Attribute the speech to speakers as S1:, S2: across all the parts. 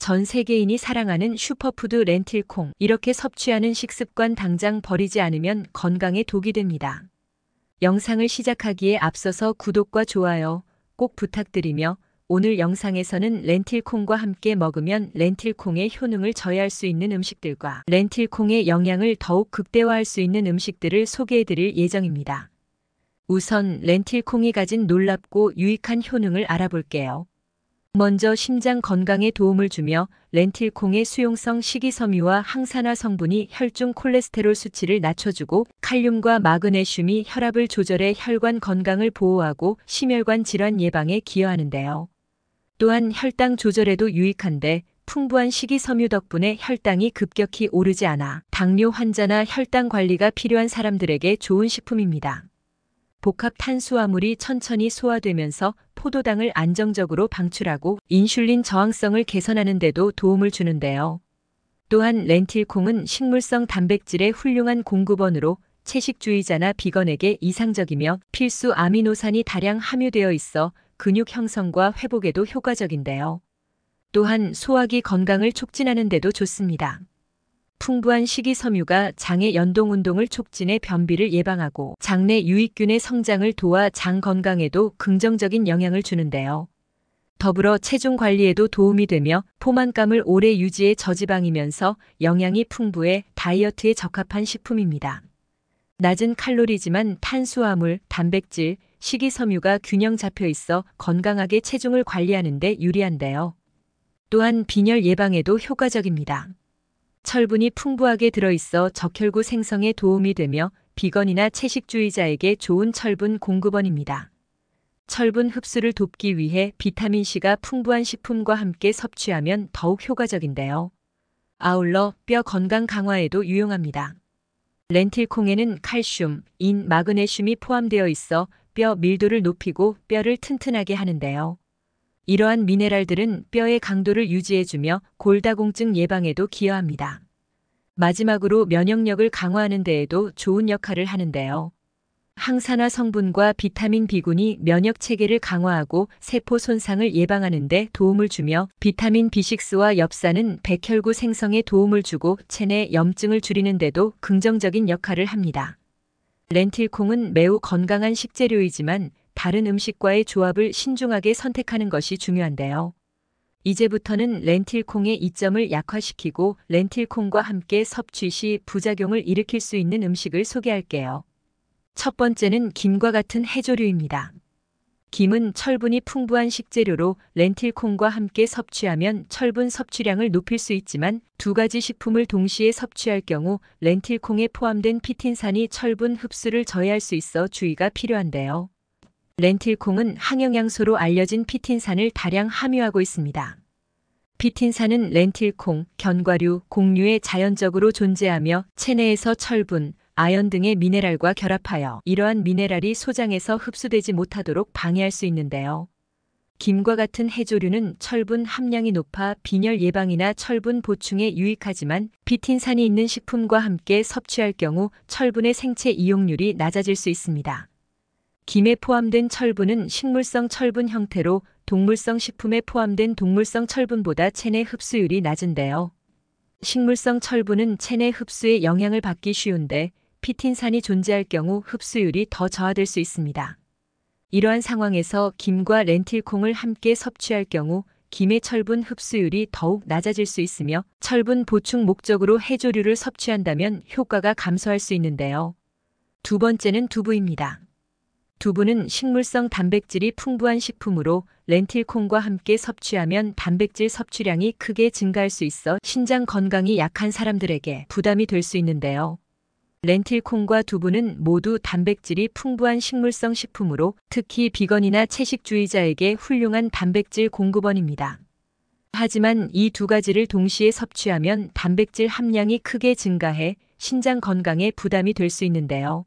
S1: 전 세계인이 사랑하는 슈퍼푸드 렌틸콩. 이렇게 섭취하는 식습관 당장 버리지 않으면 건강에 독이 됩니다. 영상을 시작하기에 앞서서 구독과 좋아요 꼭 부탁드리며 오늘 영상에서는 렌틸콩과 함께 먹으면 렌틸콩의 효능을 저해할 수 있는 음식들과 렌틸콩의 영양을 더욱 극대화할 수 있는 음식들을 소개해드릴 예정입니다. 우선 렌틸콩이 가진 놀랍고 유익한 효능을 알아볼게요. 먼저 심장 건강에 도움을 주며 렌틸콩의 수용성 식이섬유와 항산화 성분이 혈중 콜레스테롤 수치를 낮춰주고 칼륨과 마그네슘이 혈압을 조절해 혈관 건강을 보호하고 심혈관 질환 예방에 기여하는데요. 또한 혈당 조절에도 유익한데 풍부한 식이섬유 덕분에 혈당이 급격히 오르지 않아 당뇨 환자나 혈당 관리가 필요한 사람들에게 좋은 식품입니다. 복합 탄수화물이 천천히 소화되면서 포도당을 안정적으로 방출하고 인슐린 저항성을 개선하는 데도 도움을 주는데요. 또한 렌틸콩은 식물성 단백질의 훌륭한 공급원으로 채식주의자나 비건에게 이상적이며 필수 아미노산이 다량 함유되어 있어 근육 형성과 회복에도 효과적인데요. 또한 소화기 건강을 촉진하는 데도 좋습니다. 풍부한 식이섬유가 장의 연동 운동을 촉진해 변비를 예방하고 장내 유익균의 성장을 도와 장 건강에도 긍정적인 영향을 주는데요. 더불어 체중 관리에도 도움이 되며 포만감을 오래 유지해 저지방이면서 영양이 풍부해 다이어트에 적합한 식품입니다. 낮은 칼로리지만 탄수화물, 단백질, 식이섬유가 균형 잡혀 있어 건강하게 체중을 관리하는 데 유리한데요. 또한 빈혈 예방에도 효과적입니다. 철분이 풍부하게 들어있어 적혈구 생성에 도움이 되며 비건이나 채식주의자에게 좋은 철분 공급원입니다. 철분 흡수를 돕기 위해 비타민C가 풍부한 식품과 함께 섭취하면 더욱 효과적인데요. 아울러 뼈 건강 강화에도 유용합니다. 렌틸콩에는 칼슘, 인, 마그네슘이 포함되어 있어 뼈 밀도를 높이고 뼈를 튼튼하게 하는데요. 이러한 미네랄들은 뼈의 강도를 유지해주며 골다공증 예방에도 기여합니다. 마지막으로 면역력을 강화하는 데에도 좋은 역할을 하는데요. 항산화 성분과 비타민 B군이 면역 체계를 강화하고 세포 손상을 예방하는 데 도움을 주며 비타민 B6와 엽산은 백혈구 생성에 도움을 주고 체내 염증을 줄이는 데도 긍정적인 역할을 합니다. 렌틸콩은 매우 건강한 식재료이지만 다른 음식과의 조합을 신중하게 선택하는 것이 중요한데요. 이제부터는 렌틸콩의 이점을 약화시키고 렌틸콩과 함께 섭취 시 부작용을 일으킬 수 있는 음식을 소개할게요. 첫 번째는 김과 같은 해조류입니다. 김은 철분이 풍부한 식재료로 렌틸콩과 함께 섭취하면 철분 섭취량을 높일 수 있지만 두 가지 식품을 동시에 섭취할 경우 렌틸콩에 포함된 피틴산이 철분 흡수를 저해할 수 있어 주의가 필요한데요. 렌틸콩은 항영양소로 알려진 피틴산을 다량 함유하고 있습니다. 피틴산은 렌틸콩, 견과류, 곡류에 자연적으로 존재하며 체내에서 철분, 아연 등의 미네랄과 결합하여 이러한 미네랄이 소장에서 흡수되지 못하도록 방해할 수 있는데요. 김과 같은 해조류는 철분 함량이 높아 빈혈 예방이나 철분 보충에 유익하지만 피틴산이 있는 식품과 함께 섭취할 경우 철분의 생체 이용률이 낮아질 수 있습니다. 김에 포함된 철분은 식물성 철분 형태로 동물성 식품에 포함된 동물성 철분보다 체내 흡수율이 낮은데요. 식물성 철분은 체내 흡수에 영향을 받기 쉬운데 피틴산이 존재할 경우 흡수율이 더 저하될 수 있습니다. 이러한 상황에서 김과 렌틸콩을 함께 섭취할 경우 김의 철분 흡수율이 더욱 낮아질 수 있으며 철분 보충 목적으로 해조류를 섭취한다면 효과가 감소할 수 있는데요. 두 번째는 두부입니다. 두부는 식물성 단백질이 풍부한 식품으로 렌틸콩과 함께 섭취하면 단백질 섭취량이 크게 증가할 수 있어 신장 건강이 약한 사람들에게 부담이 될 수 있는데요. 렌틸콩과 두부는 모두 단백질이 풍부한 식물성 식품으로 특히 비건이나 채식주의자에게 훌륭한 단백질 공급원입니다. 하지만 이 두 가지를 동시에 섭취하면 단백질 함량이 크게 증가해 신장 건강에 부담이 될 수 있는데요.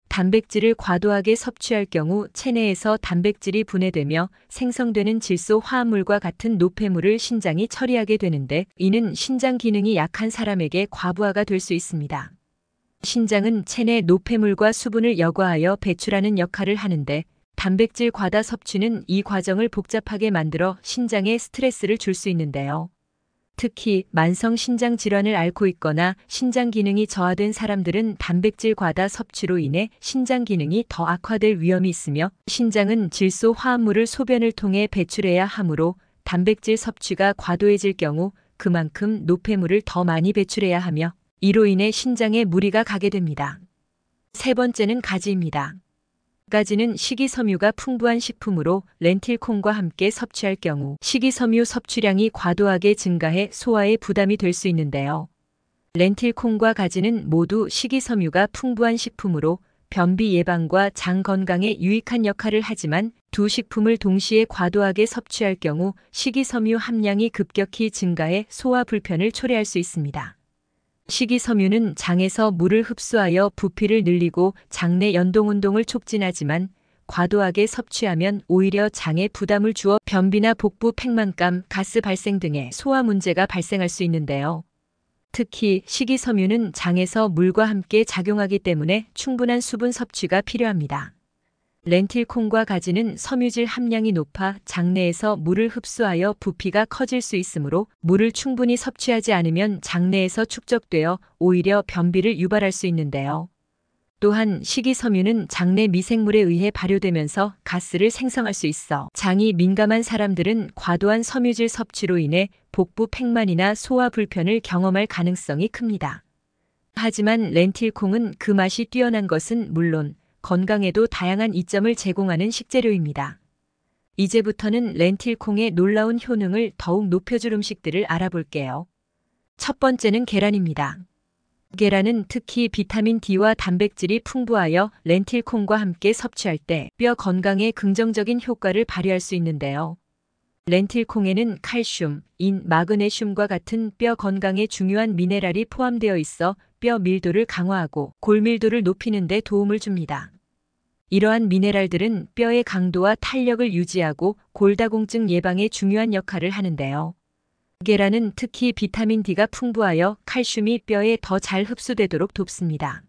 S1: 단백질을 과도하게 섭취할 경우 체내에서 단백질이 분해되며 생성되는 질소 화합물과 같은 노폐물을 신장이 처리하게 되는데 이는 신장 기능이 약한 사람에게 과부하가 될 수 있습니다. 신장은 체내 노폐물과 수분을 여과하여 배출하는 역할을 하는데 단백질 과다 섭취는 이 과정을 복잡하게 만들어 신장에 스트레스를 줄 수 있는데요. 특히 만성 신장 질환을 앓고 있거나 신장 기능이 저하된 사람들은 단백질 과다 섭취로 인해 신장 기능이 더 악화될 위험이 있으며, 신장은 질소 화합물을 소변을 통해 배출해야 하므로 단백질 섭취가 과도해질 경우 그만큼 노폐물을 더 많이 배출해야 하며, 이로 인해 신장에 무리가 가게 됩니다. 세 번째는 가지입니다. 가지는 식이섬유가 풍부한 식품으로 렌틸콩과 함께 섭취할 경우 식이섬유 섭취량이 과도하게 증가해 소화에 부담이 될 수 있는데요. 렌틸콩과 가지는 모두 식이섬유가 풍부한 식품으로 변비 예방과 장 건강에 유익한 역할을 하지만, 두 식품을 동시에 과도하게 섭취할 경우 식이섬유 함량이 급격히 증가해 소화 불편을 초래할 수 있습니다. 식이섬유는 장에서 물을 흡수하여 부피를 늘리고 장내 연동운동을 촉진하지만, 과도하게 섭취하면 오히려 장에 부담을 주어 변비나 복부 팽만감, 가스 발생 등의 소화 문제가 발생할 수 있는데요. 특히 식이섬유는 장에서 물과 함께 작용하기 때문에 충분한 수분 섭취가 필요합니다. 렌틸콩과 가지는 섬유질 함량이 높아 장내에서 물을 흡수하여 부피가 커질 수 있으므로 물을 충분히 섭취하지 않으면 장내에서 축적되어 오히려 변비를 유발할 수 있는데요. 또한 식이섬유는 장내 미생물에 의해 발효되면서 가스를 생성할 수 있어 장이 민감한 사람들은 과도한 섬유질 섭취로 인해 복부 팽만이나 소화 불편을 경험할 가능성이 큽니다. 하지만 렌틸콩은 그 맛이 뛰어난 것은 물론 건강에도 다양한 이점을 제공하는 식재료입니다. 이제부터는 렌틸콩의 놀라운 효능을 더욱 높여줄 음식들을 알아볼게요. 첫 번째는 계란입니다. 계란은 특히 비타민 D와 단백질이 풍부하여 렌틸콩과 함께 섭취할 때 뼈 건강에 긍정적인 효과를 발휘할 수 있는데요. 렌틸콩에는 칼슘, 인, 마그네슘과 같은 뼈 건강에 중요한 미네랄이 포함되어 있어 뼈 밀도를 강화하고 골밀도를 높이는 데 도움을 줍니다. 이러한 미네랄들은 뼈의 강도와 탄력을 유지하고 골다공증 예방에 중요한 역할을 하는데요. 계란은 특히 비타민 D가 풍부하여 칼슘이 뼈에 더 잘 흡수되도록 돕습니다.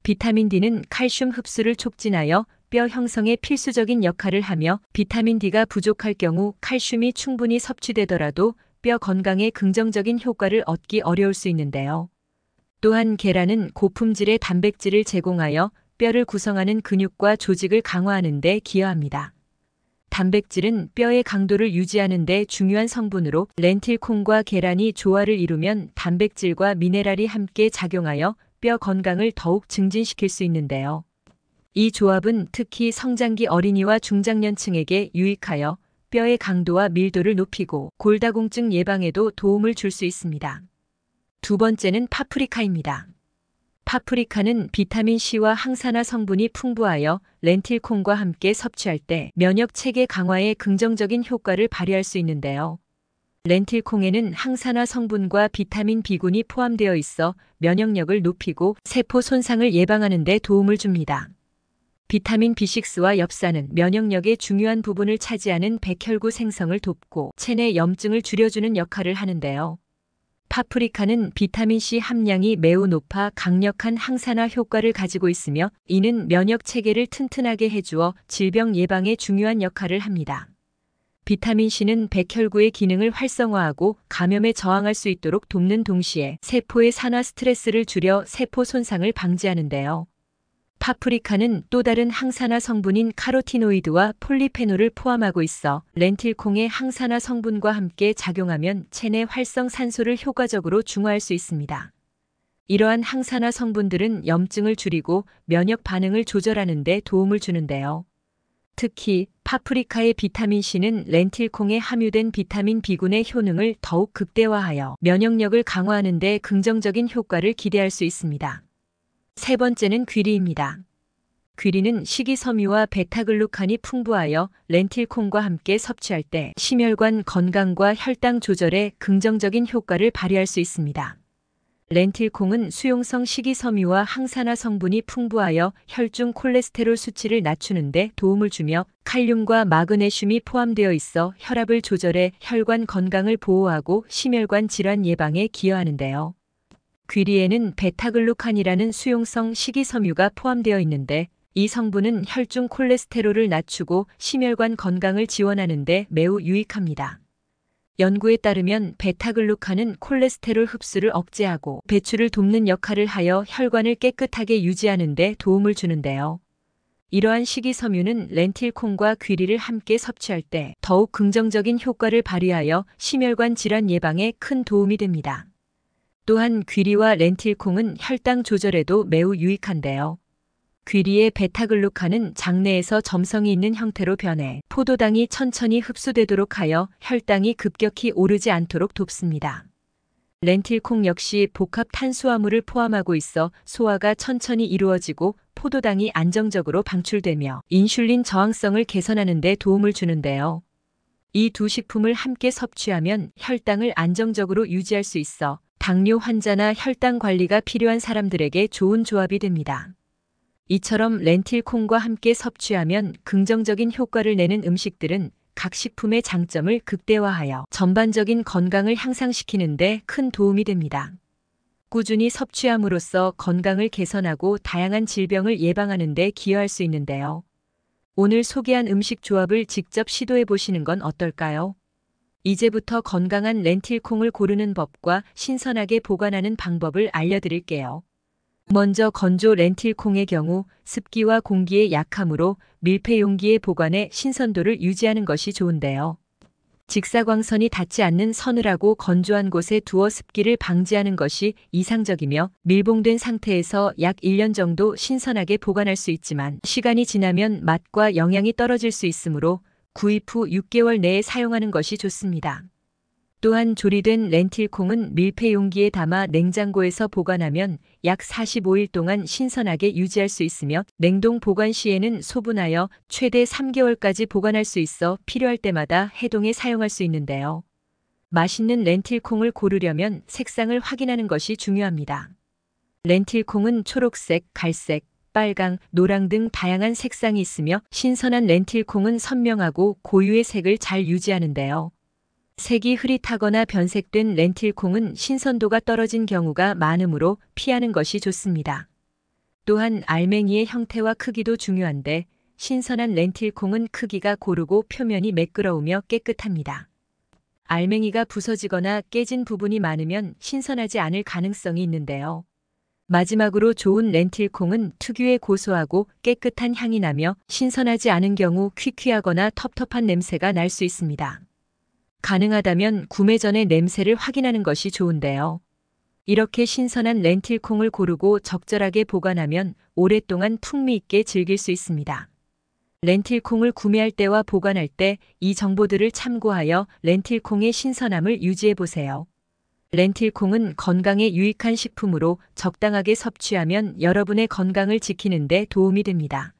S1: 비타민 D는 칼슘 흡수를 촉진하여 뼈 형성에 필수적인 역할을 하며, 비타민 D가 부족할 경우 칼슘이 충분히 섭취되더라도 뼈 건강에 긍정적인 효과를 얻기 어려울 수 있는데요. 또한 계란은 고품질의 단백질을 제공하여 뼈를 구성하는 근육과 조직을 강화하는 데 기여합니다. 단백질은 뼈의 강도를 유지하는 데 중요한 성분으로 렌틸콩과 계란이 조화를 이루면 단백질과 미네랄이 함께 작용하여 뼈 건강을 더욱 증진시킬 수 있는데요. 이 조합은 특히 성장기 어린이와 중장년층에게 유익하여 뼈의 강도와 밀도를 높이고 골다공증 예방에도 도움을 줄 수 있습니다. 두 번째는 파프리카입니다. 파프리카는 비타민 C와 항산화 성분이 풍부하여 렌틸콩과 함께 섭취할 때 면역 체계 강화에 긍정적인 효과를 발휘할 수 있는데요. 렌틸콩에는 항산화 성분과 비타민 B군이 포함되어 있어 면역력을 높이고 세포 손상을 예방하는 데 도움을 줍니다. 비타민 B6와 엽산은 면역력의 중요한 부분을 차지하는 백혈구 생성을 돕고 체내 염증을 줄여주는 역할을 하는데요. 파프리카는 비타민C 함량이 매우 높아 강력한 항산화 효과를 가지고 있으며, 이는 면역 체계를 튼튼하게 해주어 질병 예방에 중요한 역할을 합니다. 비타민C는 백혈구의 기능을 활성화하고 감염에 저항할 수 있도록 돕는 동시에 세포의 산화 스트레스를 줄여 세포 손상을 방지하는데요. 파프리카는 또 다른 항산화 성분인 카로티노이드와 폴리페놀을 포함하고 있어 렌틸콩의 항산화 성분과 함께 작용하면 체내 활성 산소를 효과적으로 중화할 수 있습니다. 이러한 항산화 성분들은 염증을 줄이고 면역 반응을 조절하는 데 도움을 주는데요. 특히 파프리카의 비타민C는 렌틸콩에 함유된 비타민 B군의 효능을 더욱 극대화하여 면역력을 강화하는 데 긍정적인 효과를 기대할 수 있습니다. 세 번째는 귀리입니다. 귀리는 식이섬유와 베타글루칸이 풍부하여 렌틸콩과 함께 섭취할 때 심혈관 건강과 혈당 조절에 긍정적인 효과를 발휘할 수 있습니다. 렌틸콩은 수용성 식이섬유와 항산화 성분이 풍부하여 혈중 콜레스테롤 수치를 낮추는 데 도움을 주며, 칼륨과 마그네슘이 포함되어 있어 혈압을 조절해 혈관 건강을 보호하고 심혈관 질환 예방에 기여하는데요. 귀리에는 베타글루칸이라는 수용성 식이섬유가 포함되어 있는데, 이 성분은 혈중 콜레스테롤을 낮추고 심혈관 건강을 지원하는 데 매우 유익합니다. 연구에 따르면 베타글루칸은 콜레스테롤 흡수를 억제하고 배출을 돕는 역할을 하여 혈관을 깨끗하게 유지하는 데 도움을 주는데요. 이러한 식이섬유는 렌틸콩과 귀리를 함께 섭취할 때 더욱 긍정적인 효과를 발휘하여 심혈관 질환 예방에 큰 도움이 됩니다. 또한 귀리와 렌틸콩은 혈당 조절에도 매우 유익한데요. 귀리의 베타글루칸은 장내에서 점성이 있는 형태로 변해 포도당이 천천히 흡수되도록 하여 혈당이 급격히 오르지 않도록 돕습니다. 렌틸콩 역시 복합 탄수화물을 포함하고 있어 소화가 천천히 이루어지고 포도당이 안정적으로 방출되며 인슐린 저항성을 개선하는 데 도움을 주는데요. 이 두 식품을 함께 섭취하면 혈당을 안정적으로 유지할 수 있어 당뇨 환자나 혈당 관리가 필요한 사람들에게 좋은 조합이 됩니다. 이처럼 렌틸콩과 함께 섭취하면 긍정적인 효과를 내는 음식들은 각 식품의 장점을 극대화하여 전반적인 건강을 향상시키는 데 큰 도움이 됩니다. 꾸준히 섭취함으로써 건강을 개선하고 다양한 질병을 예방하는 데 기여할 수 있는데요. 오늘 소개한 음식 조합을 직접 시도해 보시는 건 어떨까요? 이제부터 건강한 렌틸콩을 고르는 법과 신선하게 보관하는 방법을 알려드릴게요. 먼저 건조 렌틸콩의 경우 습기와 공기의 약함으로 밀폐 용기에 보관해 신선도를 유지하는 것이 좋은데요. 직사광선이 닿지 않는 서늘하고 건조한 곳에 두어 습기를 방지하는 것이 이상적이며 밀봉된 상태에서 약 1년 정도 신선하게 보관할 수 있지만 시간이 지나면 맛과 영양이 떨어질 수 있으므로 구입 후 6개월 내에 사용하는 것이 좋습니다. 또한 조리된 렌틸콩은 밀폐 용기에 담아 냉장고에서 보관하면 약 45일 동안 신선하게 유지할 수 있으며 냉동 보관 시에는 소분하여 최대 3개월까지 보관할 수 있어 필요할 때마다 해동해 사용할 수 있는데요. 맛있는 렌틸콩을 고르려면 색상을 확인하는 것이 중요합니다. 렌틸콩은 초록색, 갈색, 빨강, 노랑 등 다양한 색상이 있으며 신선한 렌틸콩은 선명하고 고유의 색을 잘 유지하는데요. 색이 흐릿하거나 변색된 렌틸콩은 신선도가 떨어진 경우가 많으므로 피하는 것이 좋습니다. 또한 알맹이의 형태와 크기도 중요한데 신선한 렌틸콩은 크기가 고르고 표면이 매끄러우며 깨끗합니다. 알맹이가 부서지거나 깨진 부분이 많으면 신선하지 않을 가능성이 있는데요. 마지막으로 좋은 렌틸콩은 특유의 고소하고 깨끗한 향이 나며 신선하지 않은 경우 퀴퀴하거나 텁텁한 냄새가 날 수 있습니다. 가능하다면 구매 전에 냄새를 확인하는 것이 좋은데요. 이렇게 신선한 렌틸콩을 고르고 적절하게 보관하면 오랫동안 풍미 있게 즐길 수 있습니다. 렌틸콩을 구매할 때와 보관할 때 이 정보들을 참고하여 렌틸콩의 신선함을 유지해 보세요. 렌틸콩은 건강에 유익한 식품으로 적당하게 섭취하면 여러분의 건강을 지키는 데 도움이 됩니다.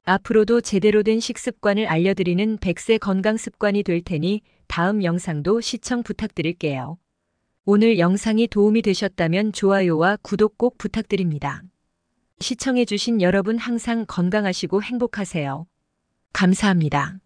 S1: 앞으로도 제대로 된 식습관을 알려드리는 100세 건강습관이 될 테니 다음 영상도 시청 부탁드릴게요. 오늘 영상이 도움이 되셨다면 좋아요와 구독 꼭 부탁드립니다. 시청해주신 여러분 항상 건강하시고 행복하세요. 감사합니다.